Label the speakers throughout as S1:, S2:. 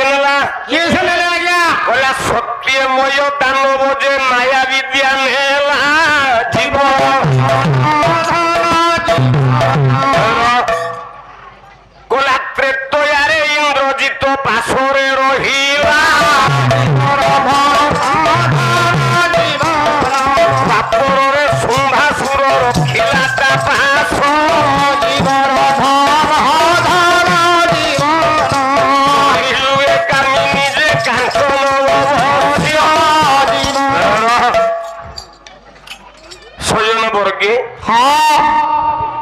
S1: ନେଲା
S2: କିଏ ନେଲେ ଆଜ୍ଞା
S1: କହିଲା ସତ୍ୟମୟ ଦାନବ ଯେ ମାୟା ବିଦ୍ୟା ନେଲା ଜୀବ କହିଲା ତ୍ରେତୟାରେ ଇନ୍ଦ୍ରଜିତ ପାଶରେ ରହିଲା ପାପରରେ ଶୁମ୍ଭାସୁର ରଖିଲା ତା ପାଶ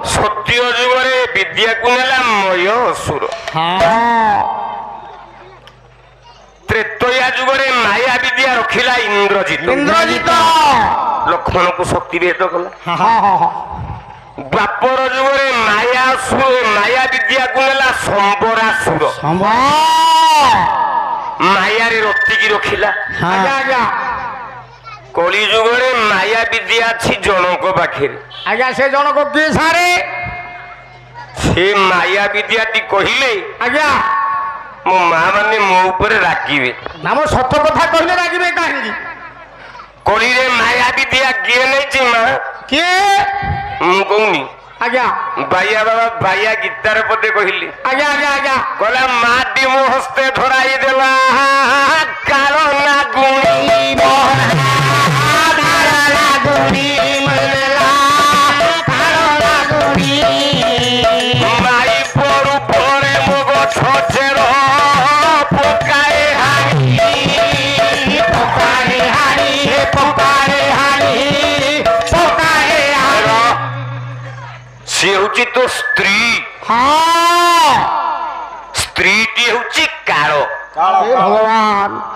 S1: ସତ୍ୟ ଯୁଗରେ ବିଦ୍ୟାକୁ ନେଲା ମୟ ଅସୁର ତ୍ରେତୟା ଯୁଗରେ ମାୟା ବିଦ୍ୟା ରଖିଲା ଇନ୍ଦ୍ରଜିତ ଲକ୍ଷ୍ମଣକୁ ଶକ୍ତି ଭେଦ କଲା ଦ୍ୱାପର ଯୁଗରେ ମାୟା ବିଦ୍ୟାକୁ ନେଲା ସମ୍ବରାସୁର ମାୟାରେ ରତିକି ରଖିଲା କଳି ଯୁଗରେ ମାୟା ବିଦ୍ୟା ଅଛି ଜଣଙ୍କ ପାଖରେ
S2: ଆଜ୍ଞା ସେ ଜଣକ କିଏ ସାରେ
S1: ସେ ମାୟା ବିଦ୍ୟାଟି କହିଲେ
S2: ଆଜ୍ଞା
S1: ମୋ ମା ମାନେ ମୋ ଉପରେ ରାଗିବେ
S2: ନା ମୋ ସତ କଥା କହିଲେ ରାଗିବେ କାହିଁକି
S1: କଳିରେ ମାୟା ବିଦ୍ୟା କିଏ ନେଇଛି ମା
S2: କିଏ
S1: ମୁଁ କହୁନି
S2: ଆଜ୍ଞା
S1: ବାୟା ବାବା ବାୟା ଗୀତାର ପଦେ କହିଲେ
S2: ଆଜ୍ଞା ଆଜ୍ଞା ଆଜ୍ଞା
S1: କହିଲା ମାଟି ମୋ ହସ୍ତେ ଧରାଇ ଦେଲା କାଳ ନାଗୁଣୀ ମାଇ ପଡୁ ପରେ ମୋ ଗଛ ଚେର ପକାଏ ସେ ହଉଛି ତୋ ସ୍ତ୍ରୀ ସ୍ତ୍ରୀଟି ହଉଛି କାଳ
S2: ଭଗବାନ